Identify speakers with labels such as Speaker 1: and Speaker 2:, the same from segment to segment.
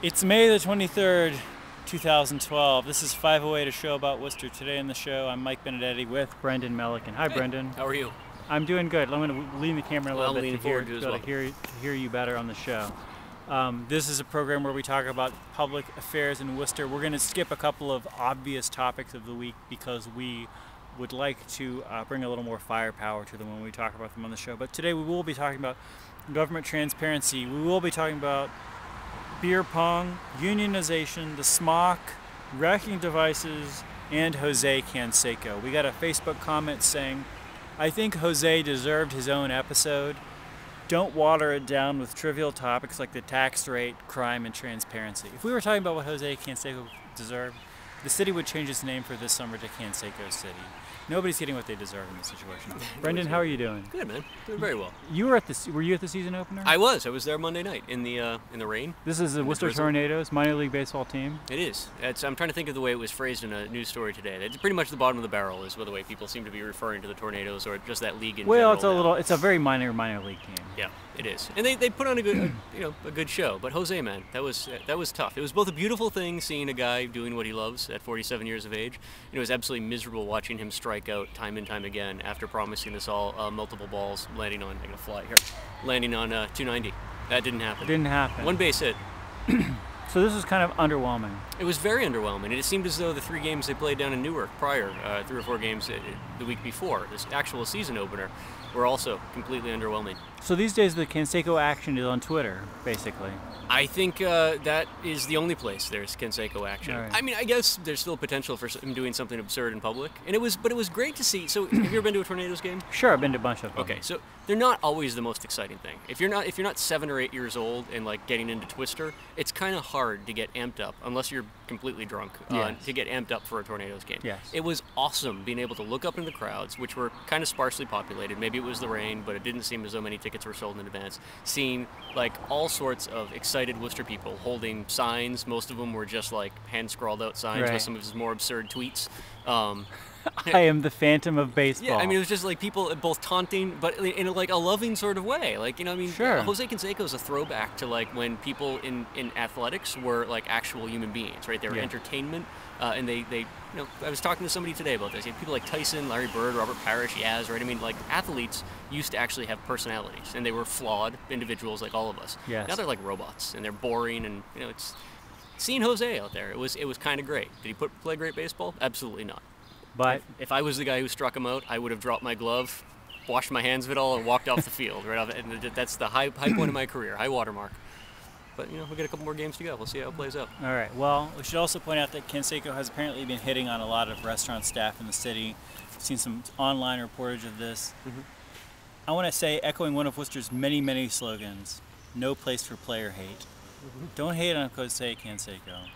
Speaker 1: It's May the 23rd, 2012. This is 508, a show about Worcester. Today on the show, I'm Mike Benedetti with Brendan Melican. Hi,
Speaker 2: hey,
Speaker 1: Brendan.
Speaker 2: How are you?
Speaker 1: I'm doing good. I'm going to lean the camera a little bit to hear you better on the show. This is a program where we talk about public affairs in Worcester. We're going to skip a couple of obvious topics of the week because we would like to bring a little more firepower to them when we talk about them on the show. But today we will be talking about government transparency. We will be talking about beer pong, unionization, the smock, wrecking devices, and Jose Canseco. We got a Facebook comment saying, I think Jose deserved his own episode. Don't water it down with trivial topics like the tax rate, crime, and transparency. If we were talking about what Jose Canseco deserved, the city would change its name for this summer to Canseco City. Nobody's getting what they deserve in this situation. Brendan, how are you doing?
Speaker 2: Good, man. Doing very well.
Speaker 1: Were you at the season opener?
Speaker 2: I was there Monday night in the rain.
Speaker 1: This is the Worcester Tornadoes minor league baseball team.
Speaker 2: It is. I'm trying to think of the way it was phrased in a news story today. It's pretty much the bottom of the barrel is the way people seem to be referring to the Tornadoes or just that league in general.
Speaker 1: Well, it's a very minor league team.
Speaker 2: Yeah, it is. And they put on a good a good show. But Jose, man, that was tough. It was both a beautiful thing seeing a guy doing what he loves at 47 years of age. And it was absolutely miserable watching him strike out time and time again after promising us all multiple balls landing on 290. That didn't happen.
Speaker 1: Didn't happen.
Speaker 2: One base hit.
Speaker 1: So this was kind of underwhelming. It
Speaker 2: was very underwhelming, and it seemed as though the 3 games they played down in Newark prior, 3 or 4 games the week before, this actual season opener, were also completely underwhelming.
Speaker 1: So these days the Canseco action is on Twitter, basically.
Speaker 2: I think that is the only place there's Canseco action.
Speaker 1: Right.
Speaker 2: I mean, I guess there's still potential for him doing something absurd in public, and it was great to see. So, have you ever been to a Tornadoes game?
Speaker 1: Sure, I've been to a bunch of them.
Speaker 2: Okay, so they're not always the most exciting thing. If you're not 7 or 8 years old and like getting into Twister, it's kind of hard to get amped up unless you're completely drunk to get amped up for a Tornadoes game.
Speaker 1: Yes.
Speaker 2: It was awesome being able to look up into the crowds, which were kind of sparsely populated. Maybe it was the rain, but it didn't seem as though many tickets were sold in advance. Seeing like all sorts of excited Worcester people holding signs. Most of them were just like hand-scrawled out signs with some of his more absurd tweets.
Speaker 1: I am the Phantom of baseball.
Speaker 2: Yeah, I mean, it was just like people both taunting, but in like a loving sort of way. Like,
Speaker 1: sure.
Speaker 2: Jose Canseco is a throwback to like when people in athletics were like actual human beings, right? They were entertainment, and they I was talking to somebody today about this. You have people like Tyson, Larry Bird, Robert Parrish, Yaz, right? I mean, like athletes used to actually have personalities, and they were flawed individuals like all of us.
Speaker 1: Yes.
Speaker 2: Now they're like robots, and they're boring, and it's seeing Jose out there. It was kind of great. Did he play great baseball? Absolutely not.
Speaker 1: But
Speaker 2: if I was the guy who struck him out, I would have dropped my glove, washed my hands of it all, and walked off the field. Right off, and that's the high point of my career, high watermark. But we'll get a couple more games to go. We'll see how it plays out.
Speaker 1: All right. Well, we should also point out that Canseco has apparently been hitting on a lot of restaurant staff in the city. I've seen some online reportage of this. Mm-hmm. I want to say, echoing one of Worcester's many slogans, "No place for player hate." Mm-hmm. Don't hate on Jose Canseco.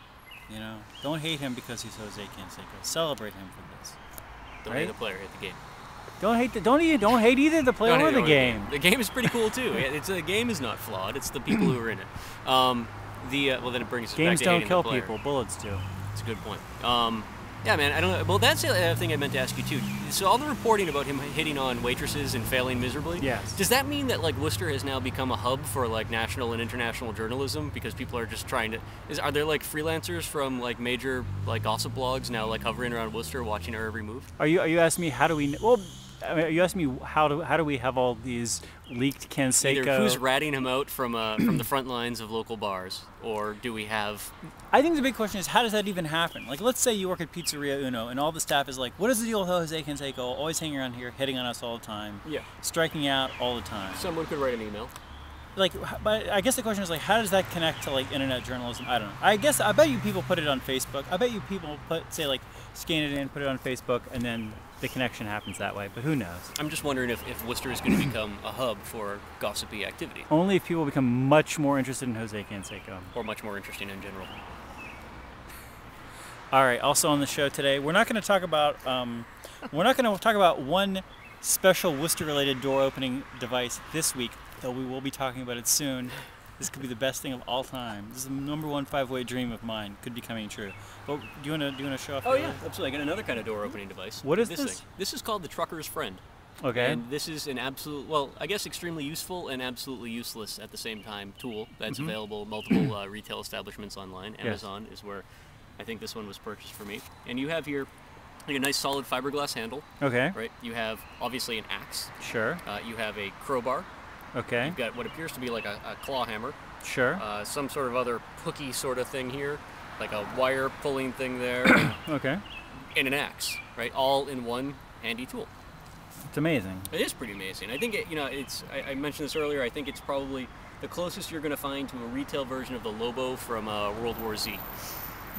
Speaker 1: Don't hate him because he's Jose Canseco. Celebrate him for this.
Speaker 2: Don't hate the player, hate the game.
Speaker 1: Don't hate either the player or the game.
Speaker 2: The game is pretty cool too. The game is not flawed. It's the people who are in it. Well, then it brings us back to
Speaker 1: games don't
Speaker 2: hating
Speaker 1: kill
Speaker 2: the player.
Speaker 1: people. Bullets do.
Speaker 2: That's a good point. Yeah, man. I don't know. Well, that's the other thing I meant to ask you too. So all the reporting about him hitting on waitresses and failing miserably.
Speaker 1: Yes.
Speaker 2: Does that mean that like Worcester has now become a hub for like national and international journalism because people are just trying to? Are there like freelancers from like major like gossip blogs now like hovering around Worcester watching our every move?
Speaker 1: Are you asking me how do we? Well, are you asking me how do we have all these leaked Canseco?
Speaker 2: Either who's ratting him out from the front lines of local bars, or do we have?
Speaker 1: I think the big question is how does that even happen? Like, let's say you work at Pizzeria Uno, and all the staff is like, "What is the deal with Jose Canseco? Always hanging around here, hitting on us all the time, striking out all the time."
Speaker 2: Someone could write an email.
Speaker 1: Like, but I guess the question is like, how does that connect to like internet journalism? I don't know. I bet you people put it on Facebook. I bet you people scan it in, put it on Facebook, and then the connection happens that way. But who knows?
Speaker 2: I'm just wondering if Worcester is going to become a hub for gossipy activity.
Speaker 1: Only if people become much more interested in Jose Canseco.
Speaker 2: Or much more interesting in general.
Speaker 1: All right. Also on the show today, we're not going to talk about one special Worcester-related door opening device this week, though we will be talking about it soon. This could be the best thing of all time. This is the #1 5-way dream of mine. Could be coming true. But do you want to show off?
Speaker 2: Oh yeah, absolutely. I got another kind of door opening device.
Speaker 1: What is this?
Speaker 2: Thing. This is called the trucker's friend.
Speaker 1: Okay.
Speaker 2: And this is an absolute, well, I guess extremely useful and absolutely useless at the same time tool that's available at multiple retail establishments online. Amazon is where I think this one was purchased for me. And you have here a nice solid fiberglass handle.
Speaker 1: Okay.
Speaker 2: Right. You have obviously an axe.
Speaker 1: Sure.
Speaker 2: You have a crowbar.
Speaker 1: Okay.
Speaker 2: You've got what appears to be like a claw hammer.
Speaker 1: Sure.
Speaker 2: Some sort of other hooky sort of thing here, like a wire pulling thing there.
Speaker 1: Okay.
Speaker 2: And an axe, right? All in one handy tool.
Speaker 1: It's amazing.
Speaker 2: It is pretty amazing. I think I mentioned this earlier. I think it's probably the closest you're going to find to a retail version of the Lobo from World War Z.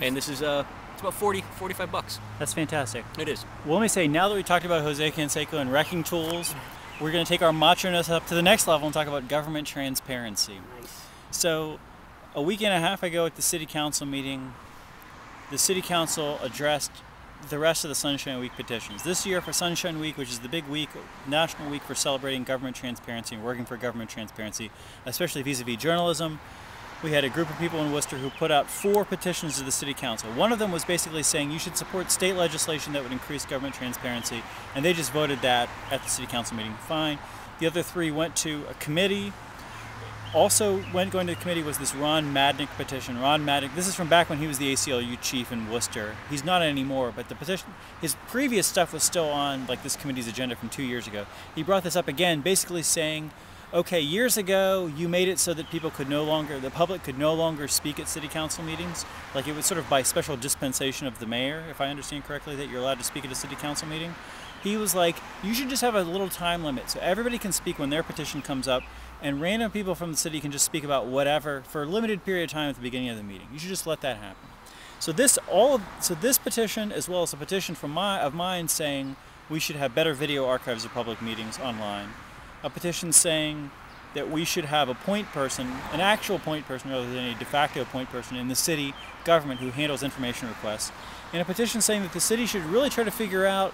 Speaker 2: And this is it's about $45.
Speaker 1: That's fantastic.
Speaker 2: It is.
Speaker 1: Well, let me say, now that we talked about Jose Canseco and wrecking tools, we're going to take our macho-ness up to the next level and talk about government transparency.
Speaker 2: Nice.
Speaker 1: So, a week and a half ago at the City Council meeting, the City Council addressed the rest of the Sunshine Week petitions. This year for Sunshine Week, which is the big week, national week for celebrating government transparency and working for government transparency, especially vis-a-vis journalism, we had a group of people in Worcester who put out 4 petitions to the City Council. One of them was basically saying you should support state legislation that would increase government transparency, and they just voted that at the City Council meeting. Fine. The other 3 went to a committee. Also going to the committee was this Ron Madnick petition. Ron Madnick, this is from back when he was the ACLU chief in Worcester. He's not anymore, but the petition, his previous stuff was still on like this committee's agenda from 2 years ago. He brought this up again, basically saying, okay, years ago you made it so that the public could no longer speak at city council meetings. Like it was sort of by special dispensation of the mayor, if I understand correctly, that you're allowed to speak at a city council meeting. He was like, you should just have a little time limit so everybody can speak when their petition comes up, and random people from the city can just speak about whatever for a limited period of time at the beginning of the meeting. You should just let that happen. So this petition, as well as a petition of mine saying we should have better video archives of public meetings online, a petition saying that we should have a point person, an actual point person rather than a de facto point person in the city government who handles information requests, and a petition saying that the city should really try to figure out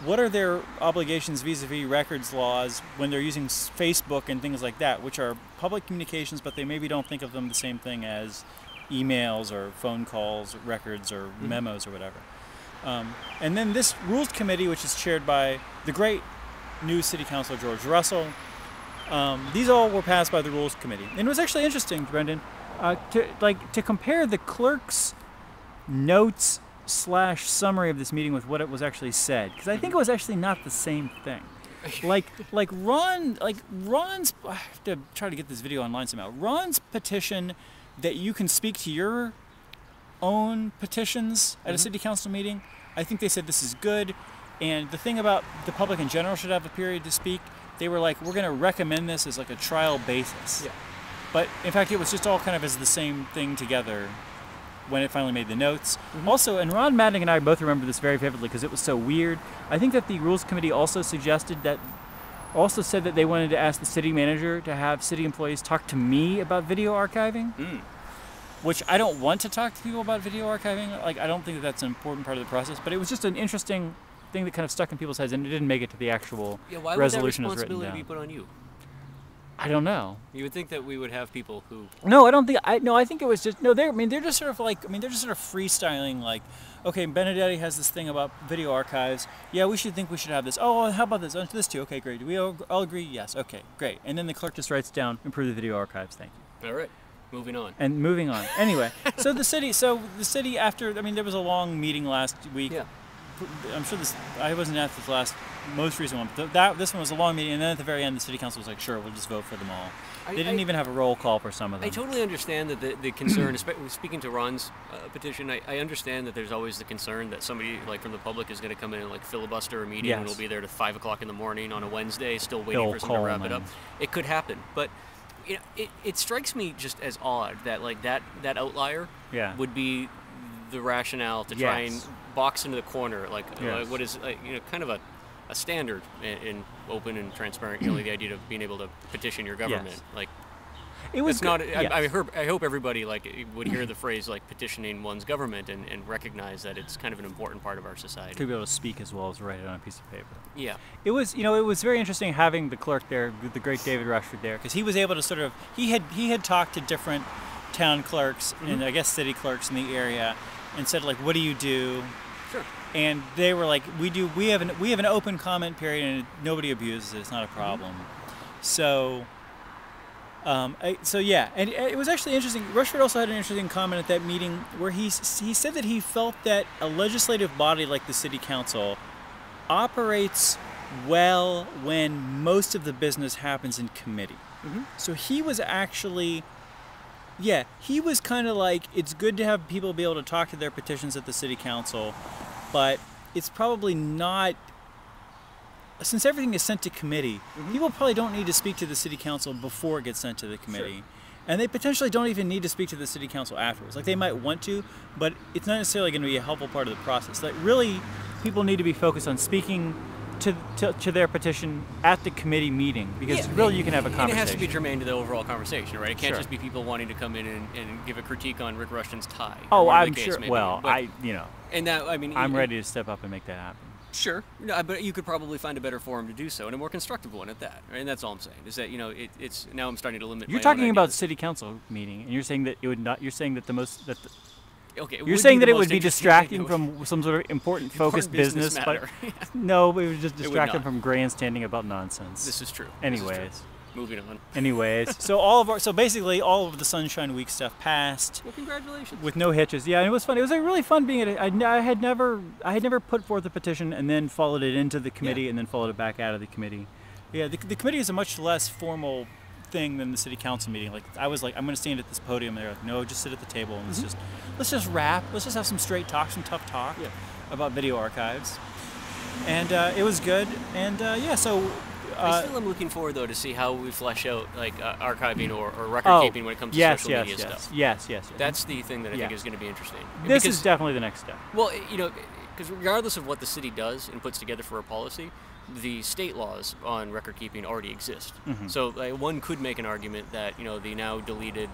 Speaker 1: what are their obligations vis-a-vis records laws when they're using Facebook and things like that, which are public communications, but they maybe don't think of them the same thing as emails or phone calls, or records or memos or whatever. And then this Rules Committee, which is chaired by the great new City Councilor George Russell, these all were passed by the Rules Committee. And it was actually interesting, Brendan, to compare the clerk's notes / summary of this meeting with what it was actually said, because I think it was actually not the same thing. Ron's, I have to try to get this video online somehow. Ron's petition that you can speak to your own petitions at a city council meeting, I think they said this is good. And the thing about the public in general should have a period to speak, they were like, we're going to recommend this as like a trial basis. Yeah. But in fact, it was just all kind of as the same thing together when it finally made the notes. Also, and Ron Madnick and I both remember this very vividly because it was so weird. I think that the Rules Committee also said that they wanted to ask the city manager to have city employees talk to me about video archiving, which I don't want to talk to people about video archiving. Like, I don't think that that's an important part of the process, but it was just an interesting thing that kind of stuck in people's heads, and it didn't make it to the actual resolution as written down. Why would that responsibility be put on you? I don't know.
Speaker 2: You would think that we would have people who...
Speaker 1: No, I don't think... I think it was just... No, they're just sort of like... they're just sort of freestyling, like, okay, Benedetti has this thing about video archives. Yeah, we should have this. Oh, how about this? Oh, this too. Okay, great. Do we all agree? Yes. Okay, great. And then the clerk just writes down, improve the video archives. Thank you.
Speaker 2: All right. Moving on.
Speaker 1: And moving on. Anyway, so the city after... there was a long meeting last week. Yeah. I'm sure I wasn't at this most recent one, but this one was a long meeting, and then at the very end, the city council was like, sure, we'll just vote for them all. They didn't even have a roll call for some of them.
Speaker 2: I totally understand that the concern, speaking to Ron's petition, I understand that there's always the concern that somebody like from the public is going to come in and like filibuster a meeting and we'll be there to 5 o'clock in the morning on a Wednesday, still waiting for someone to wrap it up. It could happen, but it strikes me just as odd that like that outlier would be the rationale to try and box into the corner, like what is kind of a standard in open and transparent. The idea of being able to petition your government, like it was not. I hope everybody would hear the phrase like petitioning one's government and recognize that it's kind of an important part of our society.
Speaker 1: To be able to speak as well as write it on a piece of paper.
Speaker 2: Yeah,
Speaker 1: it was. It was very interesting having the clerk there, the great David Rushford there, because he was able to sort of he had talked to different town clerks and I guess city clerks in the area. And said, like, what do you do?
Speaker 2: Sure.
Speaker 1: and they were like, we have an open comment period, and nobody abuses it. It's not a problem. So. Yeah, and it was actually interesting. Rushford also had an interesting comment at that meeting where he said that he felt that a legislative body like the city council operates well when most of the business happens in committee. So he was actually, he was kind of like, it's good to have people be able to talk to their petitions at the city council, but it's probably not. Since everything is sent to committee, people probably don't need to speak to the city council before it gets sent to the committee. And they potentially don't even need to speak to the city council afterwards. Like, they might want to, but it's not necessarily going to be a helpful part of the process. Like, really, people need to be focused on speaking to their petition at the committee meeting, because really you can have a conversation.
Speaker 2: And it has to be germane to the overall conversation, right? It can't just be people wanting to come in and give a critique on Rick Rushton's tie.
Speaker 1: Oh, I'm sure. Well,
Speaker 2: and that, I mean,
Speaker 1: I'm ready to step up and make that happen.
Speaker 2: Sure, but you could probably find a better forum to do so, and a more constructive one at that. Right? And that's all I'm saying. Is that it's now I'm starting to limit.
Speaker 1: You're talking about city council meeting, and you're saying that it would not. You're saying that
Speaker 2: okay.
Speaker 1: You're saying that it would be distracting from some sort of important focused business, but no, it would just distract them from grandstanding about nonsense.
Speaker 2: This is true.
Speaker 1: Anyways.
Speaker 2: Moving on.
Speaker 1: Anyways, so basically all of the Sunshine Week stuff passed.
Speaker 2: Well, congratulations.
Speaker 1: With no hitches. Yeah, and it was fun. It was really fun being at it. I had never put forth a petition and then followed it into the committee and then followed it back out of the committee. Yeah, the committee is a much less formal thing than the city council meeting. Like, I was like, I'm going to stand at this podium. And they're like, no, just sit at the table and let's just rap. Let's just have some straight talk, some tough talk about video archives. And it was good. And so.
Speaker 2: I still am looking forward, though, to see how we flesh out archiving or record keeping when it comes to social media stuff.
Speaker 1: Yes.
Speaker 2: That's the thing that I think is going to be interesting.
Speaker 1: This is definitely the next step.
Speaker 2: Well, because regardless of what the city does and puts together for a policy, the state laws on record keeping already exist. So one could make an argument that the now deleted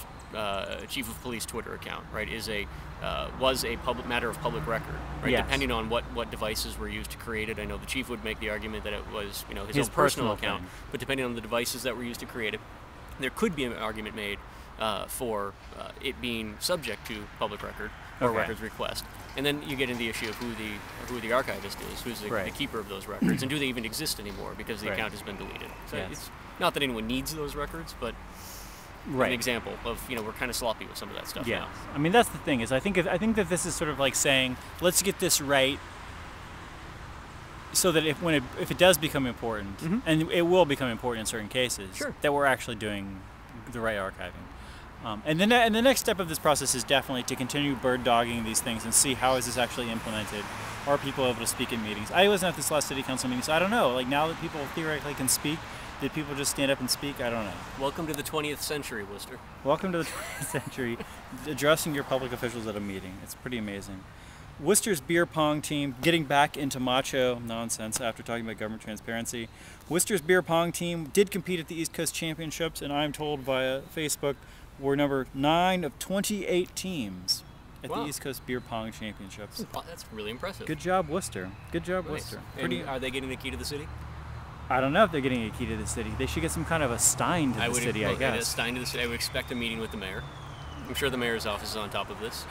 Speaker 2: chief of police Twitter account, right, was a matter of public record, right? Yes. Depending on what devices were used to create it. I know the chief would make the argument that it was his own personal account, but depending on the devices that were used to create it, there could be an argument made for it being subject to public record or records request. And then you get into the issue of who the archivist is, who's the keeper of those records, and do they even exist anymore because the account has been deleted. So it's not that anyone needs those records, but an example of we're kind of sloppy with some of that stuff now.
Speaker 1: I mean, that's the thing is I think that this is sort of like saying, let's get this right, so that if it does become important, and it will become important in certain cases, that we're actually doing the right archiving. And the next step of this process is definitely to continue bird dogging these things and see how is this actually implemented. Are people able to speak in meetings? I wasn't at this last city council meeting, so I don't know. Like, now that people theoretically can speak, did people just stand up and speak? I don't know.
Speaker 2: Welcome to the 20th century, Worcester.
Speaker 1: Welcome to the 20th century, addressing your public officials at a meeting. It's pretty amazing. Worcester's beer pong team getting back into macho nonsense after talking about government transparency. Worcester's beer pong team did compete at the East Coast Championships, and I'm told via Facebook we're number 9 of 28 teams at the East Coast Beer Pong Championships.
Speaker 2: That's really impressive.
Speaker 1: Good job, Worcester. Good job, Worcester.
Speaker 2: Are they getting the key to the city?
Speaker 1: I don't know if they're getting a key to the city. They should get some kind of a stein to the city, I guess.
Speaker 2: A stein to the city. I would expect a meeting with the mayor. I'm sure the mayor's office is on top of this.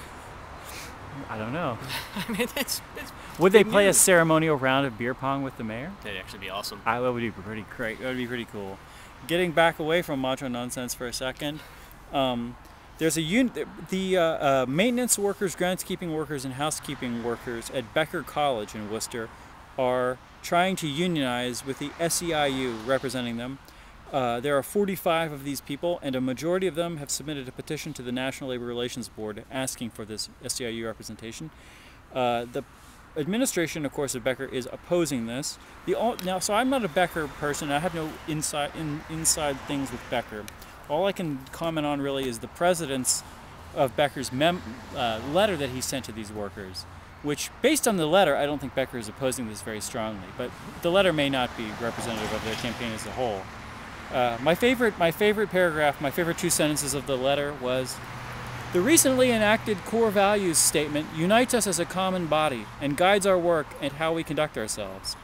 Speaker 1: I don't know.
Speaker 2: I mean, that's
Speaker 1: would they play a ceremonial round of beer pong with the mayor?
Speaker 2: That'd actually be awesome.
Speaker 1: That would be pretty great. That would be pretty cool. Getting back away from macho nonsense for a second. There's the maintenance workers, groundskeeping workers, and housekeeping workers at Becker College in Worcester are trying to unionize with the SEIU representing them. There are 45 of these people, and a majority of them have submitted a petition to the National Labor Relations Board asking for this SEIU representation. The administration, of course, of Becker is opposing this. So I'm not a Becker person. I have no inside things with Becker. All I can comment on really is the president's of Becker's letter that he sent to these workers, which, based on the letter, I don't think Becker is opposing this very strongly, but the letter may not be representative of their campaign as a whole. My favorite paragraph, my favorite 2 sentences of the letter was, "The recently enacted core values statement unites us as a common body and guides our work and how we conduct ourselves.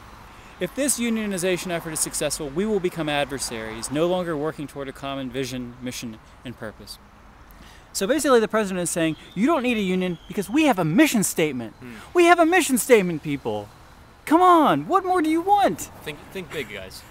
Speaker 1: If this unionization effort is successful, we will become adversaries, no longer working toward a common vision, mission, and purpose." So basically the president is saying, you don't need a union because we have a mission statement. We have a mission statement, people. Come on, what more do you want?
Speaker 2: Think big, guys.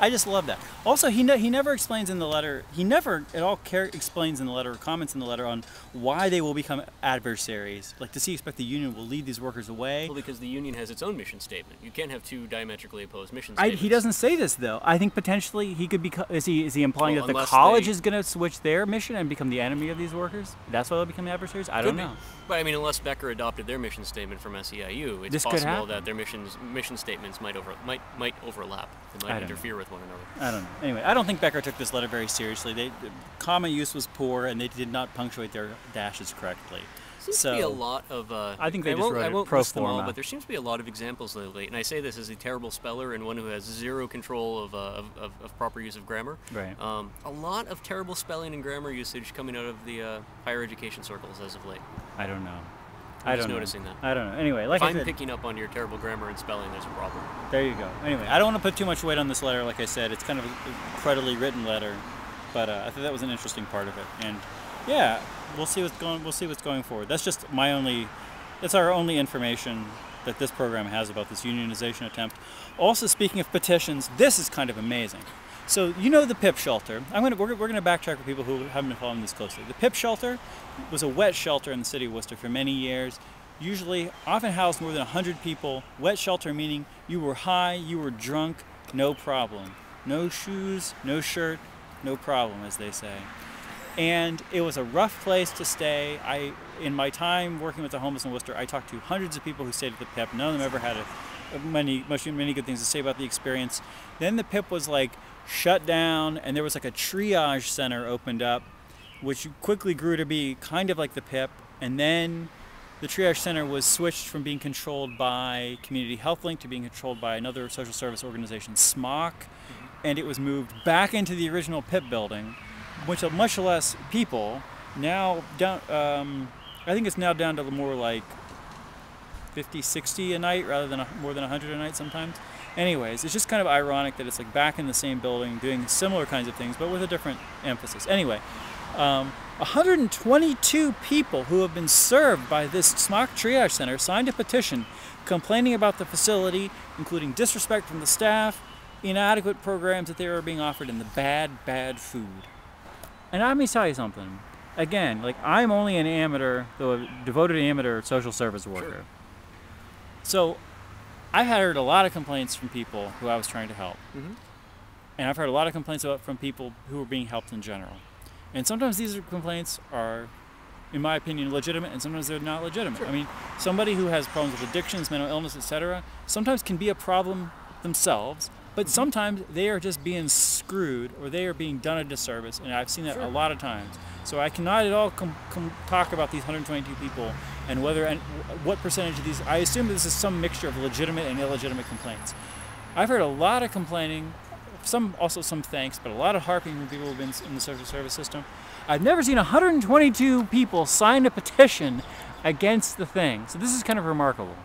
Speaker 1: I just love that. Also, he never explains in the letter, he never at all explains in the letter or comments in the letter on why they will become adversaries. Like, does he expect the union will lead these workers away?
Speaker 2: Well, because the union has its own mission statement. You can't have two diametrically opposed mission statements.
Speaker 1: He doesn't say this, though. I think potentially he could become, is he implying that the college is going to switch their mission and become the enemy of these workers? That's why they'll become adversaries? I don't know.
Speaker 2: But I mean, unless Becker adopted their mission statement from SEIU, it's possible that their mission statements might overlap. They might interfere with one another.
Speaker 1: I don't know. Anyway, I don't think Becker took this letter very seriously. Comma use was poor, and they did not punctuate their dashes correctly.
Speaker 2: Seems to be a lot of.
Speaker 1: I think they just wrote it pro forma.
Speaker 2: But there seems to be a lot of examples lately, and I say this as a terrible speller and one who has zero control of proper use of grammar.
Speaker 1: Right.
Speaker 2: A lot of terrible spelling and grammar usage coming out of the higher education circles as of late.
Speaker 1: I don't know.
Speaker 2: I'm just noticing that.
Speaker 1: I don't know. Anyway, like
Speaker 2: if
Speaker 1: I said,
Speaker 2: I'm picking up on your terrible grammar and spelling, there's a problem.
Speaker 1: There you go. Anyway, I don't want to put too much weight on this letter. Like I said, it's kind of a crudely written letter, but I thought that was an interesting part of it. And yeah, we'll see what's going forward. That's just that's our only information that this program has about this unionization attempt. Also, speaking of petitions, this is kind of amazing. So you know the PIP shelter. We're going to backtrack for people who haven't been following this closely. The PIP shelter was a wet shelter in the city of Worcester for many years. Often housed more than 100 people. Wet shelter meaning you were high, you were drunk, no problem. No shoes, no shirt, no problem, as they say. And it was a rough place to stay. In my time working with the homeless in Worcester, I talked to hundreds of people who stayed at the PIP. None of them ever had many good things to say about the experience. Then the PIP was like shut down, and there was like a triage center opened up, which quickly grew to be kind of like the PIP. And then the triage center was switched from being controlled by Community Health Link to being controlled by another social service organization, SMOC, and it was moved back into the original PIP building, which are much less people. Now down, I think it's now down to more like 50, 60 a night rather than more than 100 a night sometimes. Anyways, it's just kind of ironic that it's like back in the same building doing similar kinds of things, but with a different emphasis. Anyway, 122 people who have been served by this SMOC triage center signed a petition complaining about the facility, including disrespect from the staff, inadequate programs that they were being offered, and the bad food. And let me tell you something. Again, like, I'm only an amateur, though a devoted amateur social service worker.
Speaker 2: Sure.
Speaker 1: So I've heard a lot of complaints from people who I was trying to help. And I've heard a lot of complaints from people who are being helped in general. And sometimes these complaints are, in my opinion, legitimate, and sometimes they're not legitimate.
Speaker 2: Sure.
Speaker 1: I mean, somebody who has problems with addictions, mental illness, etc., sometimes can be a problem themselves, but sometimes they are just being screwed, or they are being done a disservice, and I've seen that a lot of times. So I cannot at all talk about these 122 people and what percentage of these. I assume this is some mixture of legitimate and illegitimate complaints. I've heard a lot of complaining, also some thanks, but a lot of harping from people who've been in the social service system. I've never seen 122 people sign a petition against the thing. So this is kind of remarkable.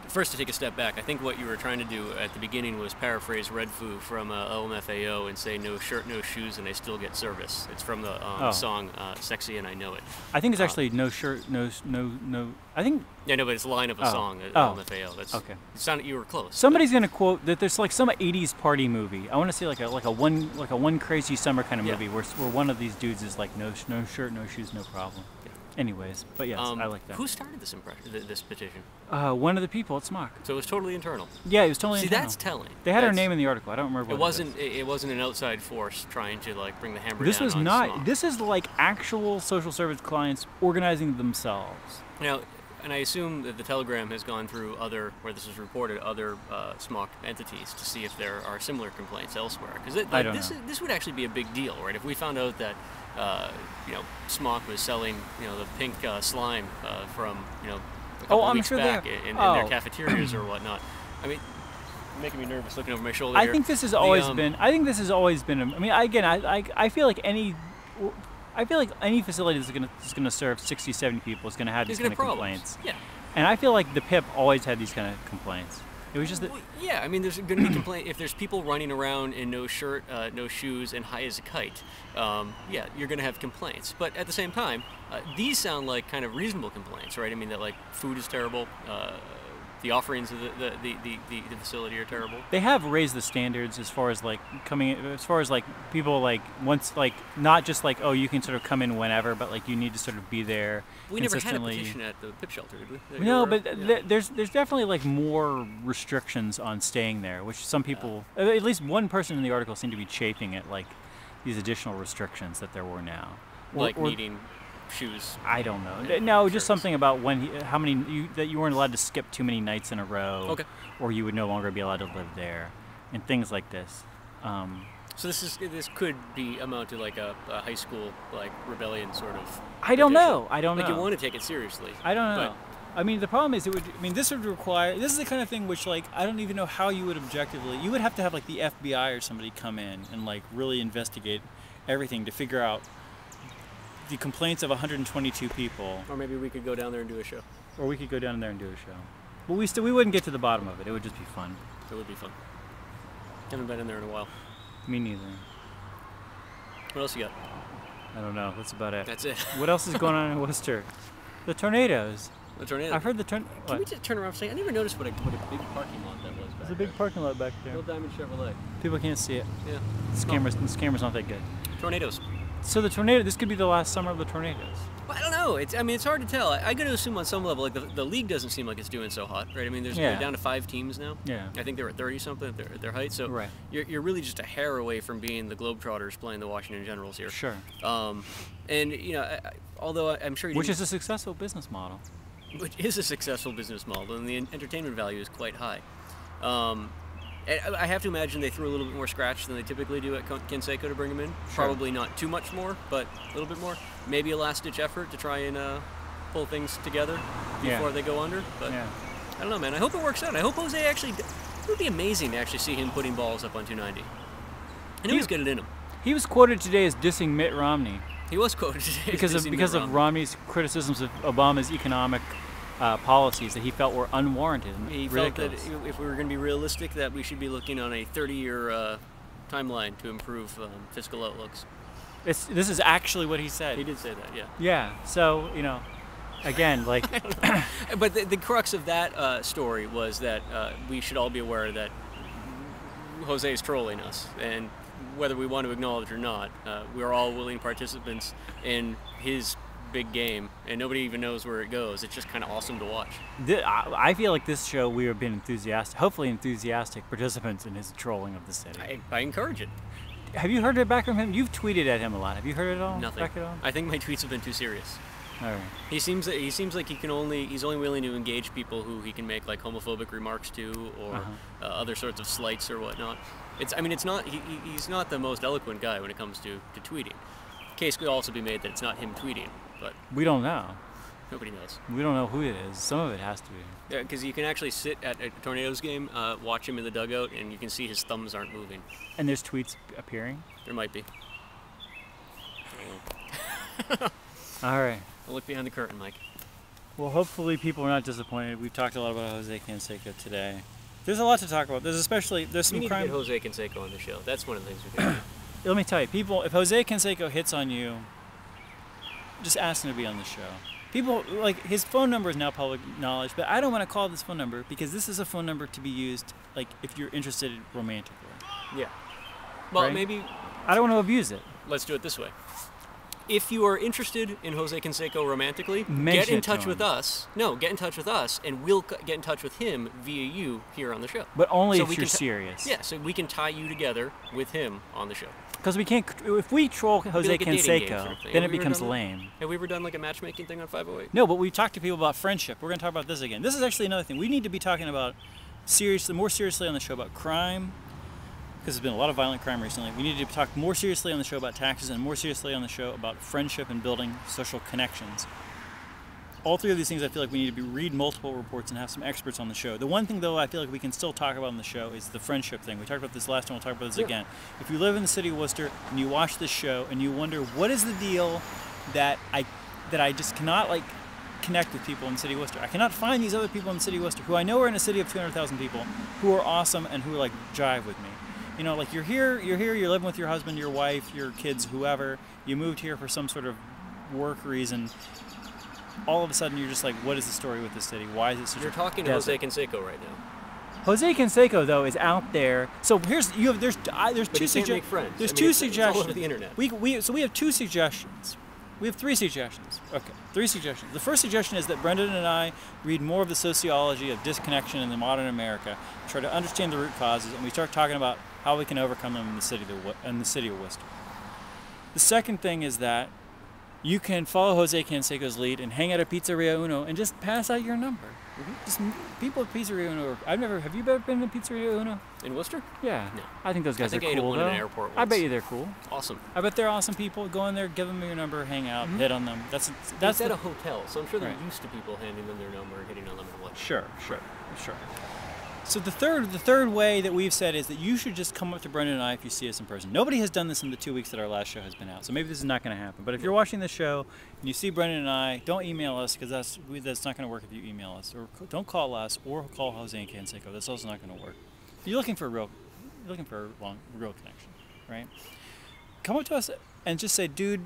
Speaker 2: First, to take a step back, I think what you were trying to do at the beginning was paraphrase Red Foo from LMFAO and say no shirt, no shoes, and I still get service. It's from the song Sexy and I Know It.
Speaker 1: I think it's actually no shirt, no, I think...
Speaker 2: Yeah, no, but it's a line of a song at LMFAO. That's,
Speaker 1: okay.
Speaker 2: It sounded, you were close.
Speaker 1: Somebody's going to quote that there's like some 80s party movie. I want to say like a one crazy summer kind of movie where one of these dudes is like no shirt, no shoes, no problem. Anyways, but yes, I like that.
Speaker 2: Who started this petition?
Speaker 1: One of the people at SMOC.
Speaker 2: So it was totally internal.
Speaker 1: Yeah, it was totally internal.
Speaker 2: See, that's telling.
Speaker 1: They had our name in the article. I don't remember.
Speaker 2: It wasn't an outside force trying to like bring the hammer
Speaker 1: down. This was not.
Speaker 2: SMOC.
Speaker 1: This is like actual social service clients organizing themselves.
Speaker 2: Now, and I assume that the Telegram has gone through where this was reported, other SMOC entities to see if there are similar complaints elsewhere. Because this would actually be a big deal, right? If we found out that SMOC was selling the pink slime from a couple weeks back in their cafeterias or whatnot. I mean, making me nervous looking over my shoulder.
Speaker 1: I think this has always been. I think this has always been. I mean, again, I feel like any facility that's going to serve 60, 70 people is going to have these kind of complaints.
Speaker 2: Yeah.
Speaker 1: And I feel like the PIP always had these kind of complaints. It was just that.
Speaker 2: Well, yeah, I mean, there's going to be complaint if there's people running around in no shirt, no shoes, and high as a kite. Yeah, you're going to have complaints. But at the same time, these sound like kind of reasonable complaints, right? I mean, that like food is terrible. The offerings of the facility are terrible.
Speaker 1: They have raised the standards as far as like people like once like not just like, oh, you can sort of come in whenever, but like you need to sort of be there.
Speaker 2: We never had a petition at the PIP shelter, did we?
Speaker 1: No, but there's definitely like more restrictions on staying there, which some people, at least one person in the article, seemed to be chafing at like these additional restrictions that there were now.
Speaker 2: Like needing shoes.
Speaker 1: I don't know. No, just something about how many that you weren't allowed to skip too many nights in a row.
Speaker 2: Okay.
Speaker 1: Or you would no longer be allowed to live there, and things like this.
Speaker 2: So this could be amount to like a high school like rebellion sort of.
Speaker 1: I don't know.
Speaker 2: Like you want to take it seriously.
Speaker 1: I don't know. I mean, the problem is this would require. This is the kind of thing which like I don't even know how you would objectively. You would have to have like the FBI or somebody come in and like really investigate everything to figure out the complaints of 122 people.
Speaker 2: Or maybe we could go down there and do a show.
Speaker 1: But we wouldn't get to the bottom of it. It would just be fun.
Speaker 2: It would be fun. Haven't been in there in a while.
Speaker 1: Me neither.
Speaker 2: What else you got?
Speaker 1: I don't know. That's about it.
Speaker 2: That's it.
Speaker 1: What else is going on in Worcester? The tornadoes.
Speaker 2: The tornado.
Speaker 1: I've heard the
Speaker 2: Can we just turn around for a second? I never noticed what a big parking lot that was.
Speaker 1: There's a big parking lot back there.
Speaker 2: Old Diamond Chevrolet.
Speaker 1: People can't see it.
Speaker 2: Yeah.
Speaker 1: This camera's not that good.
Speaker 2: Tornadoes.
Speaker 1: So the tornado. This could be the last summer of the tornadoes.
Speaker 2: Well, I don't know. It's hard to tell. I got to assume on some level, like the league doesn't seem like it's doing so hot, right? I mean, they're down to 5 teams now.
Speaker 1: Yeah.
Speaker 2: I think they were at 30 something at their height. So
Speaker 1: right.
Speaker 2: You're really just a hair away from being the Globetrotters playing the Washington Generals here.
Speaker 1: Sure.
Speaker 2: And you know, although I'm sure
Speaker 1: which is a successful business model.
Speaker 2: Which is a successful business model, and the entertainment value is quite high. I have to imagine they threw a little bit more scratch than they typically do at Canseco to bring him in.
Speaker 1: Sure.
Speaker 2: Probably not too much more, but a little bit more. Maybe a last-ditch effort to try and pull things together before they go under. But I don't know, man. I hope it works out. I hope Jose actually... It would be amazing to actually see him putting balls up on 290. I know he's got it in him.
Speaker 1: He was quoted today as dissing Mitt Romney.
Speaker 2: He was quoted today
Speaker 1: because of Romney's criticisms of Obama's economic policies that he felt were unwarranted and ridiculous.
Speaker 2: Felt that if we were going to be realistic, that we should be looking on a 30-year timeline to improve fiscal outlooks.
Speaker 1: This is actually what he said.
Speaker 2: He did say that, yeah.
Speaker 1: Yeah. So again, like.
Speaker 2: But the crux of that story was that we should all be aware that Jose is trolling us, and whether we want to acknowledge it or not, we're all willing participants in his big game, and nobody even knows where it goes. It's just kind of awesome to watch.
Speaker 1: I feel like this show we have been hopefully enthusiastic participants in his trolling of the city.
Speaker 2: I encourage it.
Speaker 1: Have you heard it back from him? You've tweeted at him a lot. Have you heard it all?
Speaker 2: Nothing.
Speaker 1: Back at all?
Speaker 2: I think my tweets have been too serious.
Speaker 1: All right.
Speaker 2: He seems like he's only willing to engage people who he can make like homophobic remarks to, or other sorts of slights or whatnot. It's not he's not the most eloquent guy when it comes to tweeting. Case could also be made that it's not him tweeting, but
Speaker 1: we don't know.
Speaker 2: Nobody knows.
Speaker 1: We don't know who it is. Some of it has to be.
Speaker 2: Yeah, because you can actually sit at a Tornadoes game, watch him in the dugout, and you can see his thumbs aren't moving.
Speaker 1: And there's tweets appearing?
Speaker 2: There might be.
Speaker 1: All right.
Speaker 2: I'll look behind the curtain, Mike.
Speaker 1: Well, hopefully people are not disappointed. We've talked a lot about Jose Canseco today. There's a lot to talk about. There's some
Speaker 2: we need
Speaker 1: crime.
Speaker 2: to get Jose Canseco on the show. That's one of the things we can do.
Speaker 1: Let me tell you, people, if Jose Canseco hits on you, just ask him to be on the show. People, like, his phone number is now public knowledge, but I don't want to call this phone number because this is a phone number to be used, like, if you're interested romantically.
Speaker 2: Yeah. Well,
Speaker 1: right?
Speaker 2: maybe...
Speaker 1: I don't want to abuse it.
Speaker 2: Let's do it this way. If you are interested in Jose Canseco romantically,
Speaker 1: Mention
Speaker 2: get in touch with us. No, get in touch with us, and we'll get in touch with him via you here on the show.
Speaker 1: But only if you're serious.
Speaker 2: Yeah, so we can tie you together with him on the show.
Speaker 1: Because we can't, if we troll Jose
Speaker 2: like
Speaker 1: Canseco,
Speaker 2: sort of
Speaker 1: then it becomes lame.
Speaker 2: Have we ever done like a matchmaking thing on 508?
Speaker 1: No, but we talked to people about friendship. We're going to talk about this again. This is actually another thing. We need to be talking about more seriously on the show about crime, because there's been a lot of violent crime recently. We need to talk more seriously on the show about taxes and more seriously on the show about friendship and building social connections. All three of these things I feel like we need to read multiple reports and have some experts on the show. The one thing, though, I feel like we can still talk about on the show is the friendship thing. We talked about this last time, we'll talk about this again. If you live in the city of Worcester and you watch this show and you wonder, what is the deal that I just cannot, like, connect with people in the city of Worcester. I cannot find these other people in the city of Worcester who I know are in a city of 200,000 people who are awesome and who like jive with me. You know, like you're here, you're living with your husband, your wife, your kids, whoever. You moved here for some sort of work reason. All of a sudden, you're just like, what is the story with this city? Why is it such?
Speaker 2: You're talking to Jose Canseco right now.
Speaker 1: Jose Canseco, though, is out there. So here's there's two
Speaker 2: suggestions.
Speaker 1: There's two suggestions.
Speaker 2: It's all over the internet.
Speaker 1: We have two suggestions. We have three suggestions. Okay, three suggestions. The first suggestion is that Brendan and I read more of the sociology of disconnection in the modern America, try to understand the root causes, and we start talking about how we can overcome them in the city of Worcester. The second thing is that you can follow Jose Canseco's lead and hang out at Pizzeria Uno and just pass out your number. Just people at Pizzeria Uno. Have you ever been to Pizzeria Uno?
Speaker 2: In Worcester?
Speaker 1: Yeah.
Speaker 2: No.
Speaker 1: I think those guys are cool. I ate one
Speaker 2: in an airport once.
Speaker 1: I bet you they're cool.
Speaker 2: Awesome.
Speaker 1: I bet they're awesome people. Go in there, give them your number, hang out, hit on them. That's
Speaker 2: at a hotel, so I'm sure they're used to people handing them their number and hitting on them and what.
Speaker 1: Sure. So the third way that we've said is that you should just come up to Brendan and I if you see us in person. Nobody has done this in the 2 weeks that our last show has been out, so maybe this is not going to happen. But if you're watching this show and you see Brendan and I, don't email us because that's not going to work if you email us, or don't call us or call Jose and Canseco. That's also not going to work. You're looking for a real connection, right? Come up to us and just say, dude,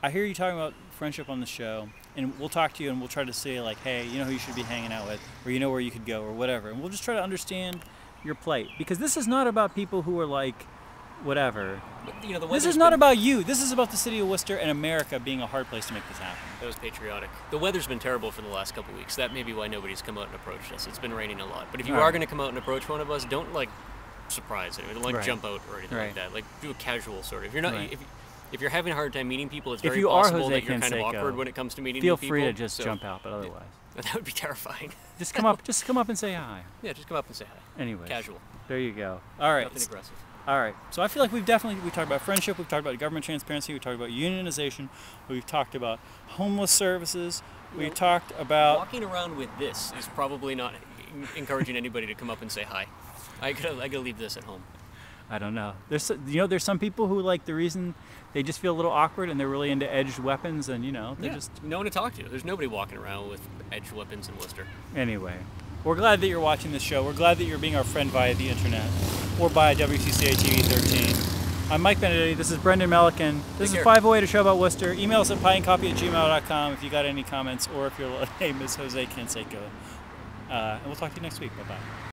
Speaker 1: I hear you talking about friendship on the show, and we'll talk to you and we'll try to say like, hey, you know who you should be hanging out with, or you know where you could go, or whatever, and we'll just try to understand your plight, because this is not about people who are like whatever.
Speaker 2: But, you know,
Speaker 1: this is not about you. This is about the city of Worcester and America being a hard place to make this happen.
Speaker 2: That was patriotic. The weather's been terrible for the last couple of weeks. That may be why nobody's come out and approached us. It's been raining a lot. But if you are going to come out and approach one of us, don't like surprise anyone. Don't like jump out or anything like that. Like do a casual sort of. If you're not if you're having a hard time meeting people, it's very possible that you're kind of awkward when it comes to meeting new people.
Speaker 1: Feel free to just jump out, but otherwise.
Speaker 2: That would be terrifying.
Speaker 1: Just come up and say hi.
Speaker 2: Yeah, just come up and say hi.
Speaker 1: Anyway.
Speaker 2: Casual.
Speaker 1: There you go. All right.
Speaker 2: Nothing aggressive.
Speaker 1: All right. So I feel like we talked about friendship, we've talked about government transparency, we've talked about unionization, we've talked about homeless services, we talked about...
Speaker 2: Walking around with this is probably not encouraging anybody to come up and say hi. I gotta leave this at home.
Speaker 1: I don't know. There's some people who like the reason they just feel a little awkward and they're really into edged weapons, and they just
Speaker 2: no one to talk to. There's nobody walking around with edged weapons in Worcester.
Speaker 1: Anyway, we're glad that you're watching this show. We're glad that you're being our friend via the internet or by WCCA TV 13. I'm Mike Benedetti. This is Brendan Melican. This is 508, a show about Worcester. Email us at pieandcopy@gmail.com if you got any comments, or if your name is Jose Canseco. And we'll talk to you next week. Bye-bye.